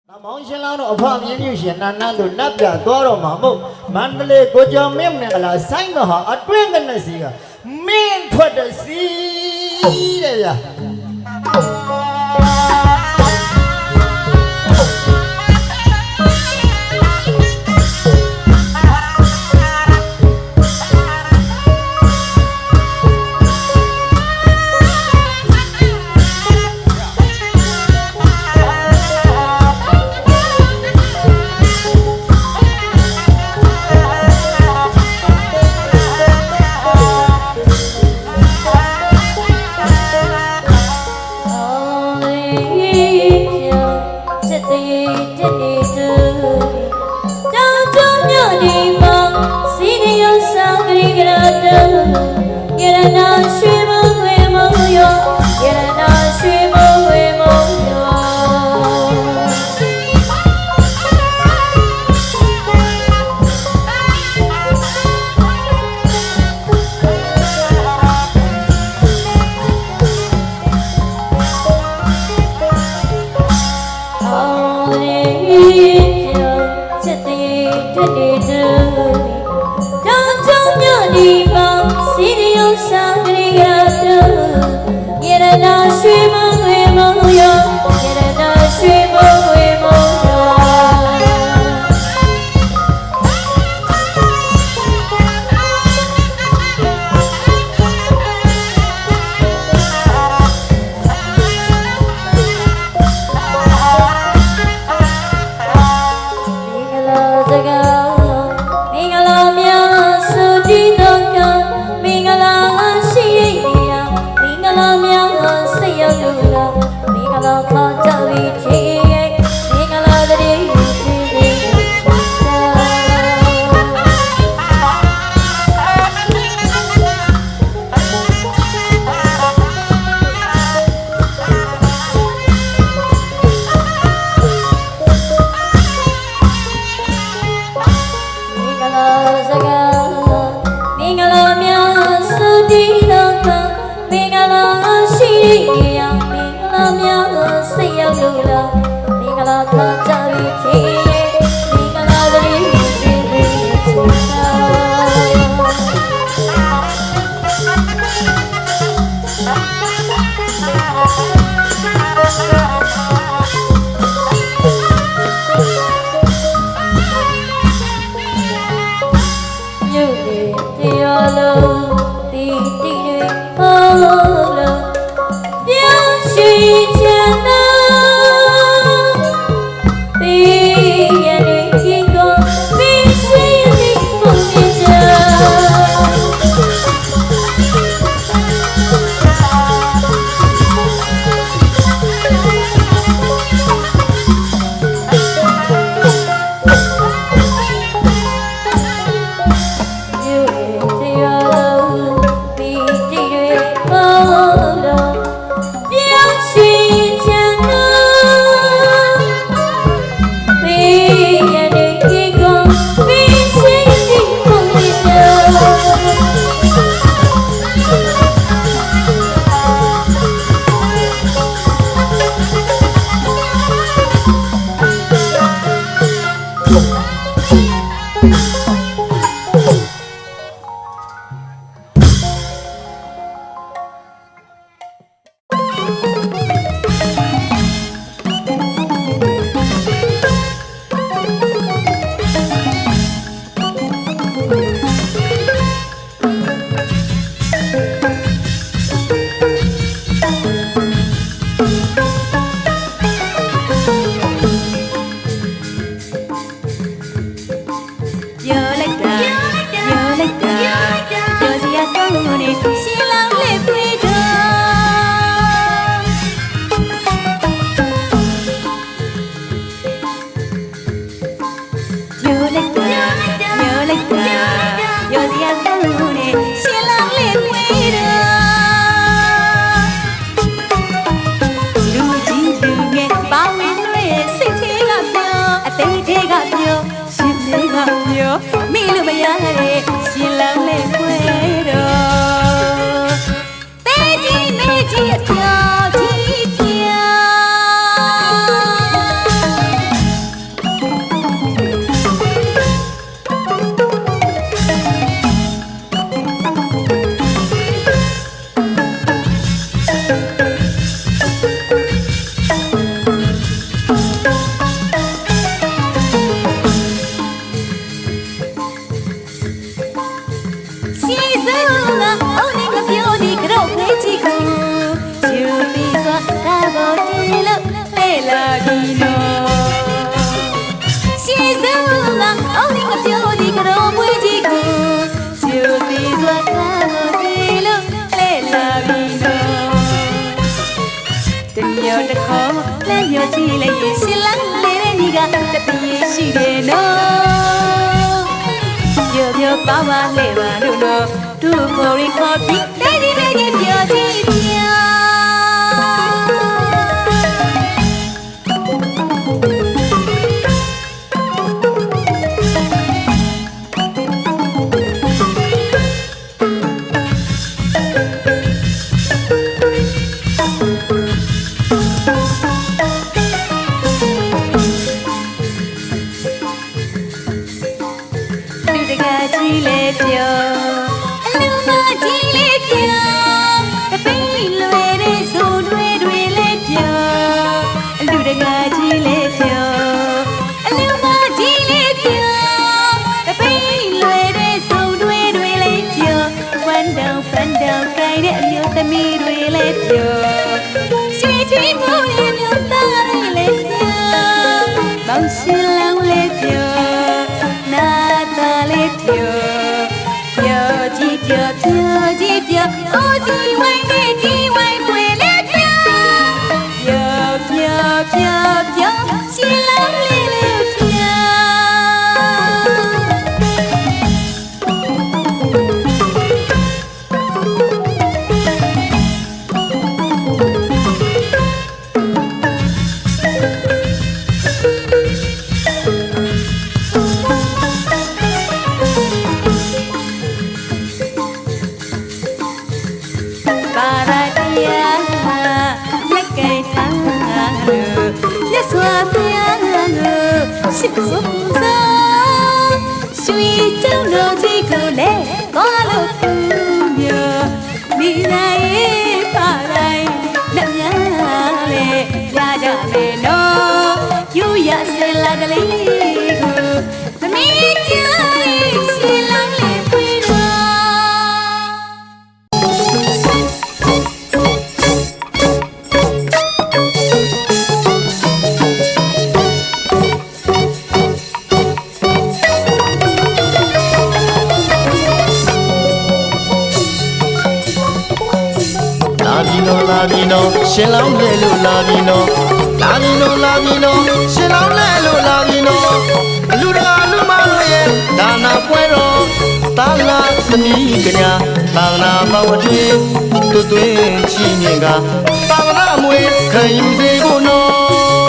မောင်ရှင်လောင်းတို့အဖမြင်းမြင့်ရှင်နာနန်းတို့နတ်ပြသွားတော့မှာမဟုတ်မန္တလေးကိုကြောင်မင်းနဲ့ကလာဆိုင်ကဟာအတွင်းကနဲ့စီကမင်းထွက်တဲ့စီတဲ့ဗျာYeah. ရှိတယ်နော်ပြောပြောပါပါလေပါတို့တော့သူ့ကိုရီခေါ်ပြီးတဲ့ဒီလေးကြီးပြောကြည့်ပြကြီးလေပြောအလူမကြီးလေပြောတပိလွယ်တဲ့ဆိုတွေလေပြောအလူတကာကြီးလေပြောအလူမကြီးလေပြောတပိလွယ်တဲ့ဆိုတွေလေပြောဝမ်းတောင်ပန်းတောင်ကိုင်းတဲ့အမျိုးသမီးတွေလေပြောရွှေချွေးမှုရဲ့မျိုးသားတွေလေပြောမောင်ရှင်လောင်လေပြောနာသားလေးပြောကြည့်ပြောကြည့်ပြောကိုစီဝိုင်းနဲ့ဒီဝိုင်းွယ်လေးပြောရှင်လောင်းလေးလေးပြောရှိစုံစုံရွှေကျုံတော်ကြီးကိုလည်းသွားလို့ပြမိနိုင်ပါတိုင်းလက်များလေရကြမယ်နော်ယူရစလာကလေးကိုသမီးကြရှိလောင်းလေးပွေတော့လာပြီနော်ရှင်လောင်းလဲလို့လာပြီနော်လာပြီနော်ရှင်လောင်းလဲလို့လာပြီနော်အလူတကာလူမတို့ရဲ့ဒါနာပွဲတော်သာလာသမီးကညာသာနာဘဝတွင်တွတ်တွင်ချီးမြှင့်ကသာနာမွေခံယူစေကိုနော်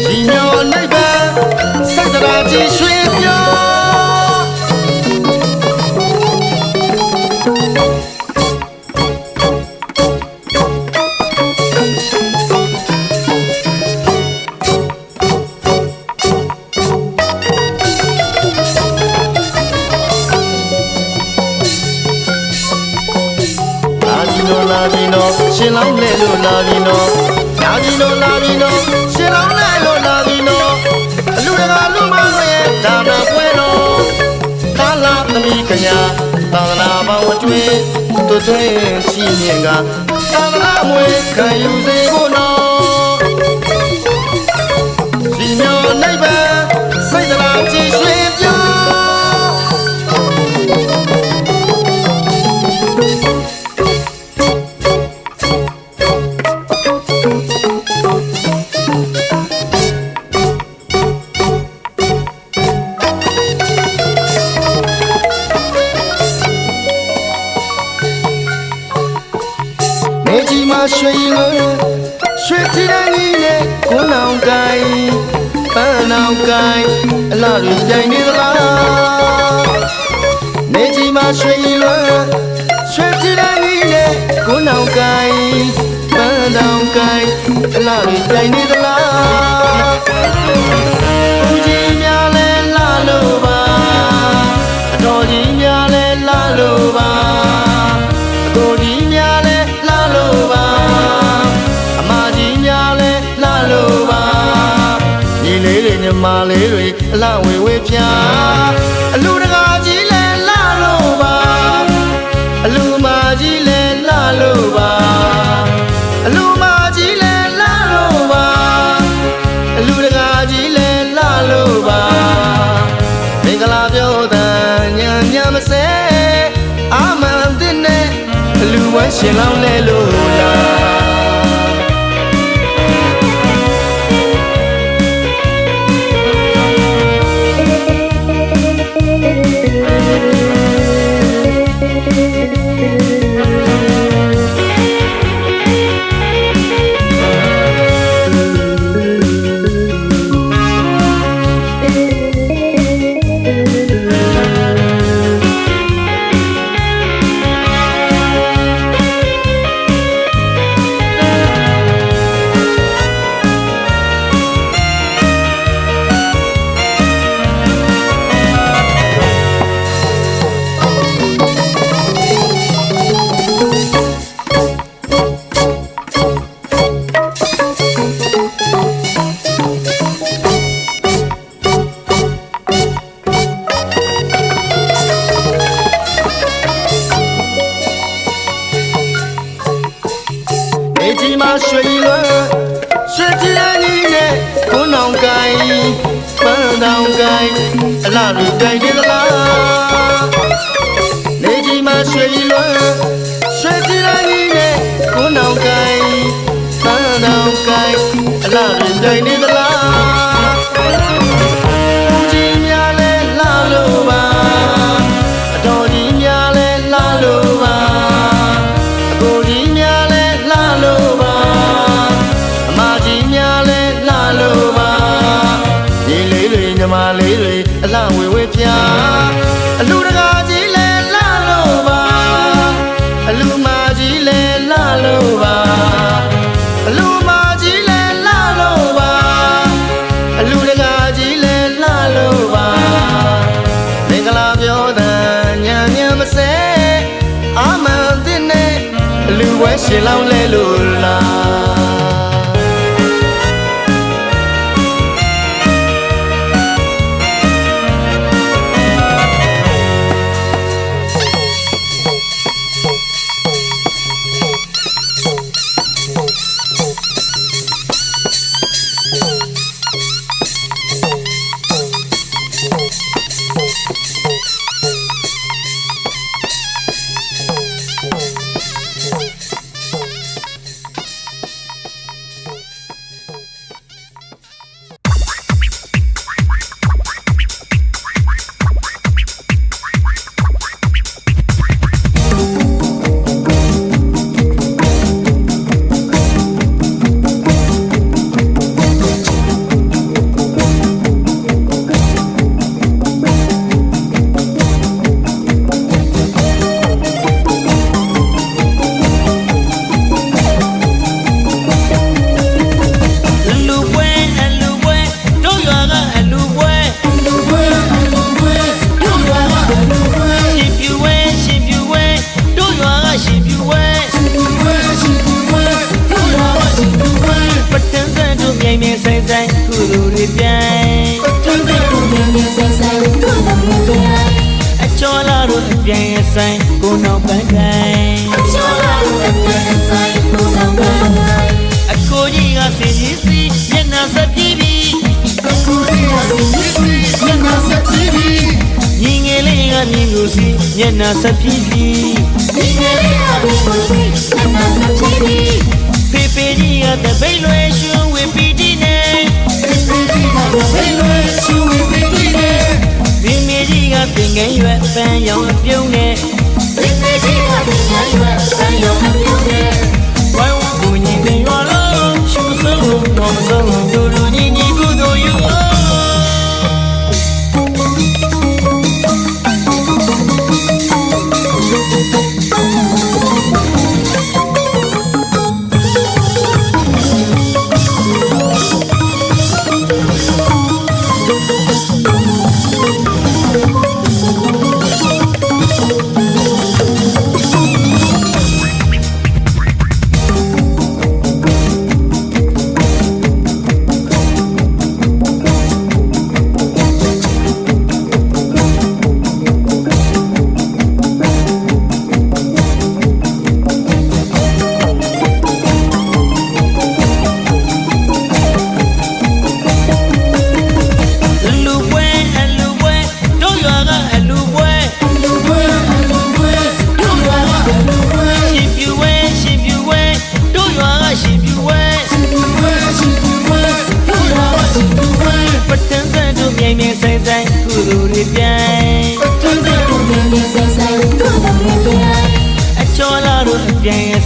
ဒီမျောနိဗ္ဗာန်စိတ်တရားကြည်ရွှေပြောရှင်လောင်းလဲလို့လာပြီနော်လာပြီနော်ရှင်လောင်းလဲလို့လာပြီနော်အလူတကာလူမတို့ရဲ့ဒါနာပွဲတော်သာလာသမီးကညာသာသနာဘဝတွင်တွတ်တွင်ရှိမြင်ကသာသနာမွေခံယူစေဖို့နော်ဒီမျိုးနိဗ္ဗာန်စိတ်တရားကြည်ရွှေပြောရွှေတီတိုင်းကြီးနဲ့ကိုနောင်ကိုင်ပန်းနောင်ကိုင်အလားတူပြိုင်နေသလားနေကြီးမှာရွှေတီတိုင်းကြီးနဲ့ကိုနောင်ကိုင်ပန်းနောင်ကိုင်အလားတူပြိုင်နေသလားဦးကြီးများလဲလာလို့ပါအတော်ကြီးများလဲလာလို့ပါအကိုကြီးများလဲလာလို့ပါအမကြီးများလဲလာလို့ပါညီလေးတွေညီမလေးတွေအလှဝေဝေပြာအလူတကာကြီးလဲလာလို့ပါအလူမကြီးလဲလာလို့ပါအလူမကြီးလဲလာလို့ပါအလူတကာကြီးလဲလာလို့ပါမင်္ဂလာပြောတဲ့ညံညံမစဲအာမန်တဲ့နဲ့အလူဝဲရှင်လောင်းလဲလို့လာ လူပြိုင်နေသလားနေကြီးမှာရွှေလွမ်းရွှေကြည်တိုင်းနဲ့ကိုနောင်ကိုင်ပန်းနောင်ကိုင်အလားလူပြိုင်နေသလားဦးကြီးများလဲလာလို့ပါအတော်ကြီးများလဲလာလို့ပါအကိုကြီးများလဲလာလို့ပါအမကြီးများလဲလာလို့ပါညီလေးတွေညီမလေးတွေအလှဝေဝေပြာအလူတကာကြီးလဲလာလို့ပါအလူမကြီးလဲလာလို့ပါအလူမကြီးလဲလာလို့ပါအလူတကာကြီးလဲလာလို့ပါမင်္ဂလာပြောတဲ့ညံညံမစဲအာမန်တဲ့နဲ့အလူဝဲရှင်လောင်းလဲလို့လားကိုနောင်ပန်းတိုင်းအချောလာလို့အပြည့်ဆိုင်ကိုနောင်ပန်းတိုင်းအကိုကြီးကစင်ကြီးစီမျက်နှာဆက်ပြီးပြီအကိုကြီးကစင်ကြီးစီမျက်နှာဆက်ပြီးပြီညီငယ်လေးကမြင်လို့စီမျက်နှာဆက်ပြီးပြီညီငယ်လေးကမြင်လို့စီမျက်နှာဆက်ပြီးပြီဖေဖေကြီးကတပိတ်လွယ်ရှုံးဝေပီတီနဲ့ဖေဖေကြီးကတပိတ်လွယ်ရှုံးဝေပီတီနဲ့မိမိကြီးကပင်ငယ်ရွယ်ပန်းရောင်အပြုံးနဲ့ဒီနေ့ကြီးကပင်ငယ်ရွယ်ပန်းရောင်အပြုံးနဲ့ဝိုင်းဝန်းကိုညီပင်ရွာလုံးရှုံးဆုံးတော့မဆုံးတူတူညီညီကုသိုလ်ယူ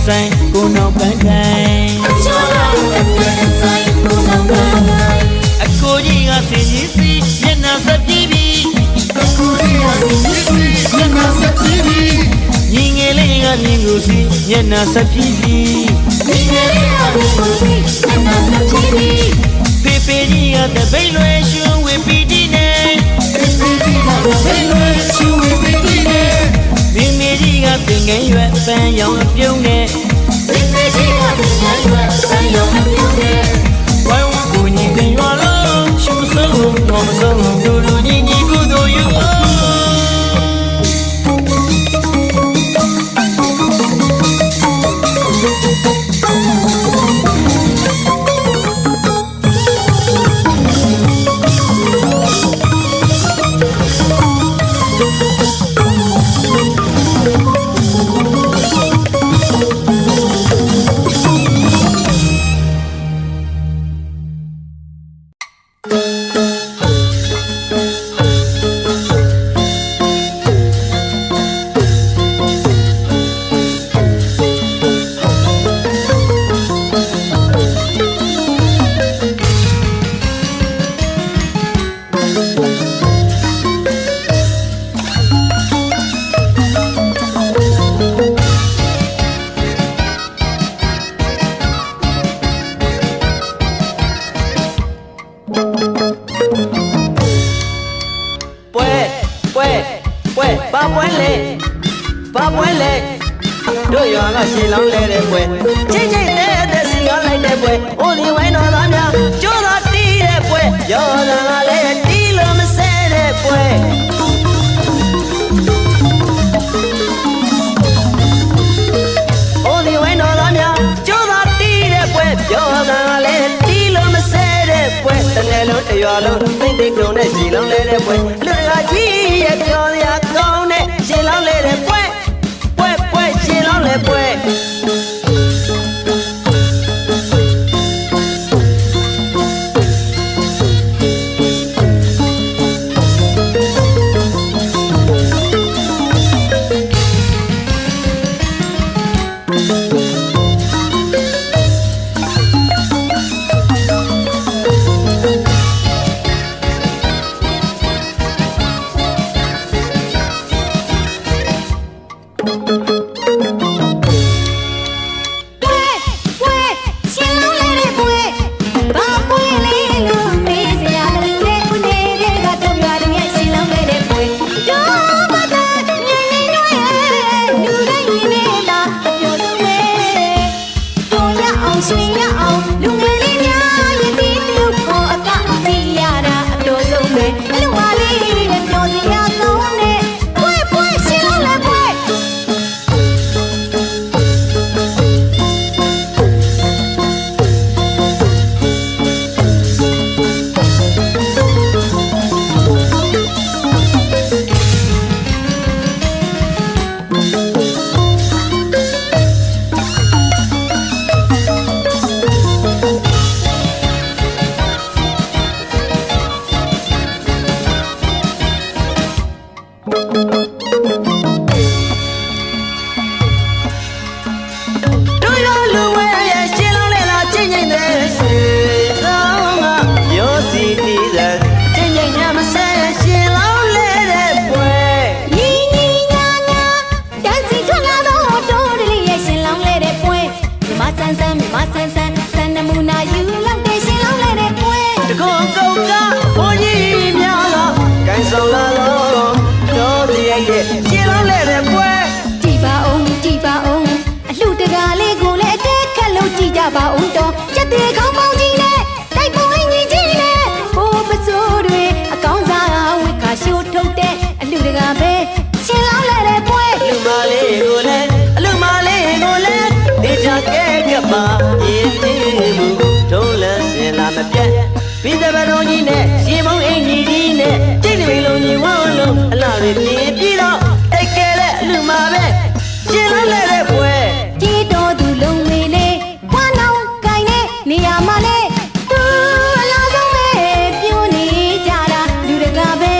ဆိုင်ကိုနောင်ပန်းတိုင်းအချောလာလို့အပြည့်ဆိုင်ကိုနောင်ပန်းတိုင်းအကိုကြီးကစင်ကြီးစီမျက်နှာဆက်ပြီးပြီအကိုကြီးကစင်ကြီးစီမျက်နှာဆက်ပြီးပြီညီငယ်လေးကမြင်လို့စီမျက်နှာဆက်ပြီးပြီညီငယ်လေးကမြင်လို့စီမျက်နှာဆက်ပြီးပြီဖေဖေကြီးကတပိတ်လွယ်ရှုံးဝေပီတီနဲ့ဖေဖေကြီးကတပိတ်လွယ်ရှုံးဝေပီတီနဲ့မိမိကြီးကပင်ငယ်ရွယ်ပန်းရောင်အပြုံးနဲ့မိမိကြီးကပင်ငယ်ရွယ်ပန်းရောင်အပြုံးနဲ့ဝိုင်းဝန်းကိုညီပင်ရွာလုံးရှုံးဆုံးတော့မဆုံးတူတူညီညီကုသိုလ်ယူ ပွဲလဲတို့ရွာကရှင်းလောင်းလဲတဲ့ပွဲချင်းချင်းတဲ့စီကားလိုက်တဲ့ပွဲအိုဒီဝိုင်းတော်သားများကျိုးတော်တီးတဲ့ပွဲရောသာကလည်းတီးလို့မဆဲတဲ့ပွဲအိုဒီဝိုင်းတော်သားများကျိုးတော်တီးတဲ့ပွဲရောသာကလည်းတီးလို့မဆဲတဲ့ပွဲတနေ့လုံးတရွာလုံးသိမ့်သိမ့်ကုန်တဲ့ရှင်းလောင်းလဲတဲ့ပွဲလူတကာကြီးရဲ့ပြောစရာကောင်းတဲ့ရှင်းလောင်းလဲတဲ့ပွဲရှင်းလောင်းလဲပွဲပါဦးတော့ချက်သေးကောင်းပေါင်းကြီးနဲ့တိုက်ပုံအင်းကြီးကြီးနဲ့ဘိုးပစိုးတွေအကောင်းစားဝိခါရှိုးထုတ်တဲ့အလူတကာပဲရှင်လောင်းလဲတဲ့ပွဲလူမလေးကိုလည်းအလူမလေးကိုလည်းဒေချာကဲကပါရည်တည်မှုထုံးလက်စင်လာမပြတ်ပြီးတဲ့ဘတော်ကြီးနဲ့ရှင်မုံအင်းကြီးကြီးနဲ့ကျိတ်တွေလုံးကြီးဝန်းလုံးအလားတွေပြင်းပြီးတော့တိုက်ခဲတဲ့အလူမပဲရှင်လောင်းလဲတဲ့ပွဲကြီးတော်သူလုံးလေးလေးဝမ်းအောင်ကိုင်းနဲ့နေရာမှာလဲသူအလားဆုံးပဲပြိုနေကြတာလူတကာပဲ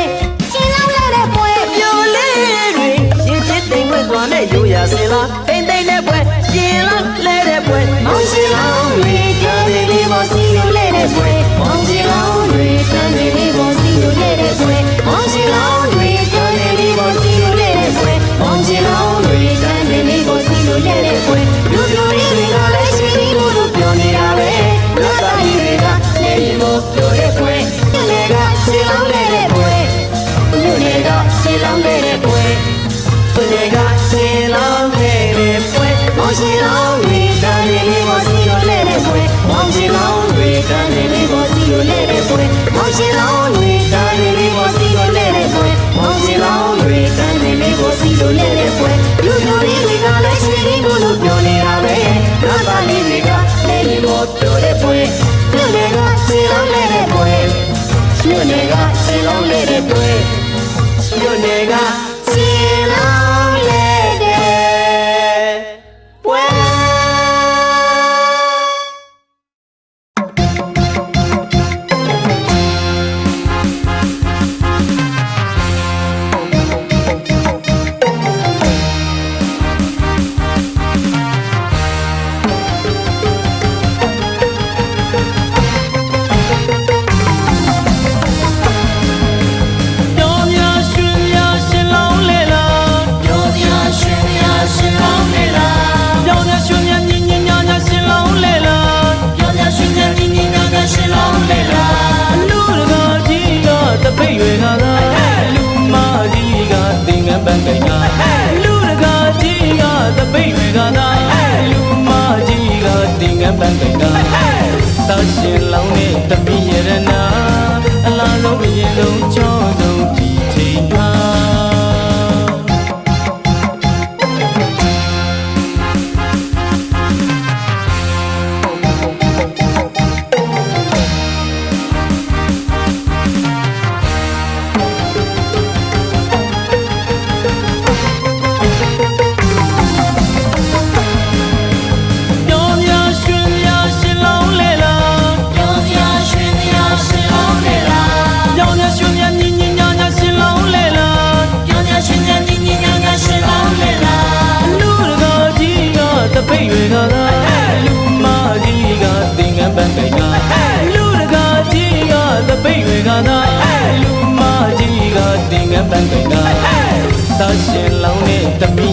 ရှင်လောင်းလဲတဲ့ပွဲပြိုလေးတွေရင်ချစ်တိမ်ဝဲသွားနဲ့ရိုးရာစင်လာတိမ်တိမ်တဲ့ပွဲရှင်လောင်းလဲတဲ့ပွဲမောင်ရှင်လောင်းတွေတန်းနေလေးပေါ်စီလိုလဲတဲ့ပွဲမောင်ရှင်လောင်းတွေတန်းနေလေးပေါ်စီလိုလဲတဲ့ပွဲမောင်ရှင်လောင်းတွေတန်းနေလေးပေါ်စီလိုလဲတဲ့ပွဲမောင်ရှင်လောင်းတွေတန်းနေလေးပေါ်စီလိုလဲတဲ့ပွဲလူပြိုလေးတွေကလည်းရှိပြီးလို့ပြောနေတာပဲလူသားကြီးတွေကလည်းဒီလိုပြောတဲ့ပွဲလူတွေကရှင်းလောင်းလဲတဲ့ပွဲလူတွေကရှင်းလောင်းလဲတဲ့ပွဲသူတွေကရှင်လောင်းလဲတဲ့ပွဲမောင်ရှင်လောင်းတွေတန်းနေလေးပေါ်စီလိုလဲတဲ့ပွဲမောင်ရှင်လောင်းတွေတန်းနေလေးပေါ်စီလိုလဲတဲ့ပွဲမောင်ရှင်လောင်းတွေတန်းနေလေးပေါ်စီလိုလဲတဲ့ပွဲမောင်ရှင်လောင်းတွေတန်းနေလေးပေါ်စီလိုလဲတဲ့ပွဲလူလူလေးတွေကလည်းရှိပြီးလို့ပြောနေတာပဲလူသားလေးတွေကလည်းဒီလိုပြောတဲ့ပွဲလူတွေကရှင်းလောင်းလဲတဲ့ပွဲလူတွေကရှင်းလောင်းလဲတဲ့ပွဲလူတွေကရှင်းလောင်းလဲတဲ့ပွဲတော်များရွှင်များရှင်လောင်းလဲလား တန်းကင်ကသာရှင်လောင်းနဲ့တမီ